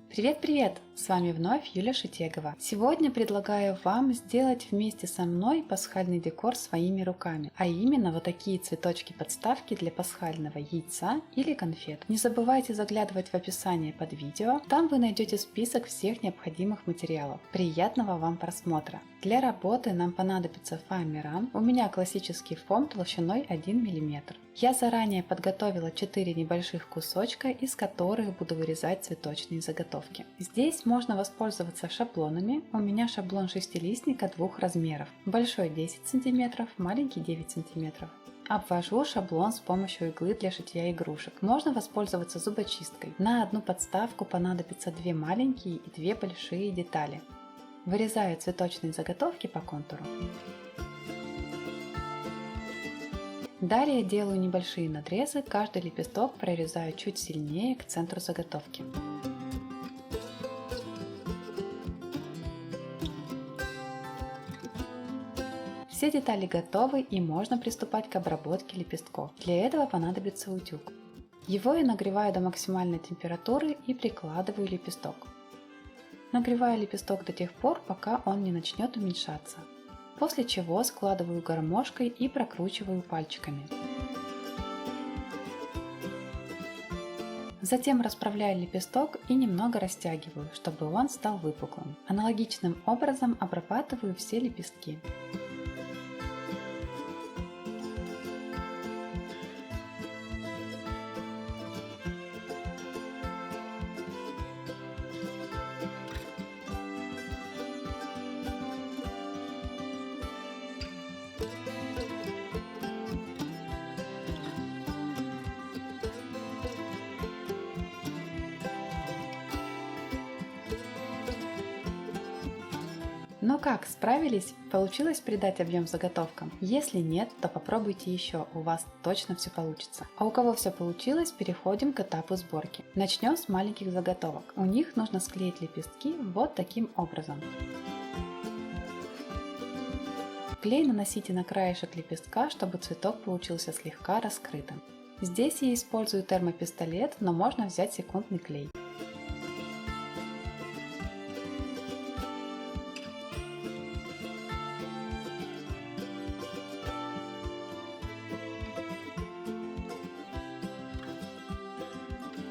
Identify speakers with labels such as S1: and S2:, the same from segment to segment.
S1: Привет-привет! С вами вновь Юля Шитегова. Сегодня предлагаю вам сделать вместе со мной пасхальный декор своими руками, а именно вот такие цветочки-подставки для пасхального яйца или конфет. Не забывайте заглядывать в описание под видео, там вы найдете список всех необходимых материалов. Приятного вам просмотра! Для работы нам понадобится фоамиран, у меня классический фом толщиной 1 мм. Я заранее подготовила 4 небольших кусочка, из которых буду вырезать цветочные заготовки. Здесь можно воспользоваться шаблонами. У меня шаблон шестилистника двух размеров. Большой 10 см, маленький 9 см. Обвожу шаблон с помощью иглы для шитья игрушек. Можно воспользоваться зубочисткой. На одну подставку понадобится 2 маленькие и 2 большие детали. Вырезаю цветочные заготовки по контуру. Далее делаю небольшие надрезы, каждый лепесток прорезаю чуть сильнее к центру заготовки. Все детали готовы и можно приступать к обработке лепестков. Для этого понадобится утюг. Его я нагреваю до максимальной температуры и прикладываю лепесток. Нагреваю лепесток до тех пор, пока он не начнет уменьшаться. После чего складываю гармошкой и прокручиваю пальчиками. Затем расправляю лепесток и немного растягиваю, чтобы он стал выпуклым. Аналогичным образом обрабатываю все лепестки. Ну как, справились? Получилось придать объем заготовкам? Если нет, то попробуйте еще, у вас точно все получится. А у кого все получилось, переходим к этапу сборки. Начнем с маленьких заготовок. У них нужно склеить лепестки вот таким образом. Клей наносите на краешек лепестка, чтобы цветок получился слегка раскрытым. Здесь я использую термопистолет, но можно взять секундный клей.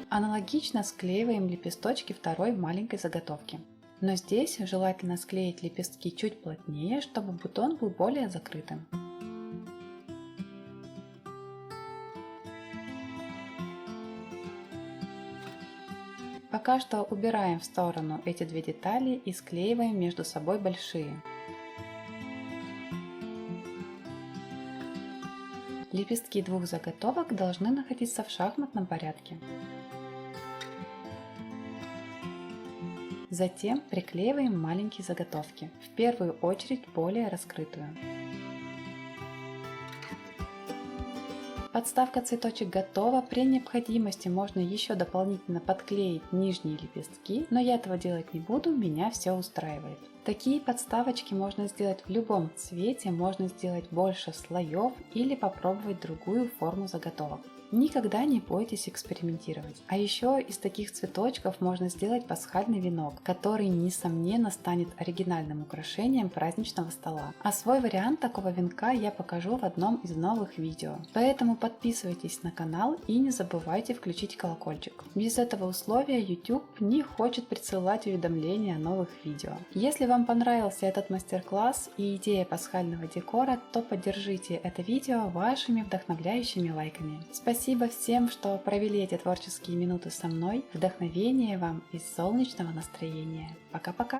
S1: Аналогично склеиваем лепесточки второй маленькой заготовки. Но здесь желательно склеить лепестки чуть плотнее, чтобы бутон был более закрытым. Пока что убираем в сторону эти две детали и склеиваем между собой большие. Лепестки двух заготовок должны находиться в шахматном порядке. Затем приклеиваем маленькие заготовки, в первую очередь более раскрытую. Подставка цветочек готова, при необходимости можно еще дополнительно подклеить нижние лепестки, но я этого делать не буду, меня все устраивает. Такие подставочки можно сделать в любом цвете, можно сделать больше слоев или попробовать другую форму заготовок. Никогда не бойтесь экспериментировать. А еще из таких цветочков можно сделать пасхальный венок, который несомненно станет оригинальным украшением праздничного стола. А свой вариант такого венка я покажу в одном из новых видео. Поэтому подписывайтесь на канал и не забывайте включить колокольчик. Без этого условия YouTube не хочет присылать уведомления о новых видео. Если вам понравился этот мастер-класс и идея пасхального декора, то поддержите это видео вашими вдохновляющими лайками. Спасибо всем, что провели эти творческие минуты со мной. Вдохновения вам и солнечного настроения. Пока-пока!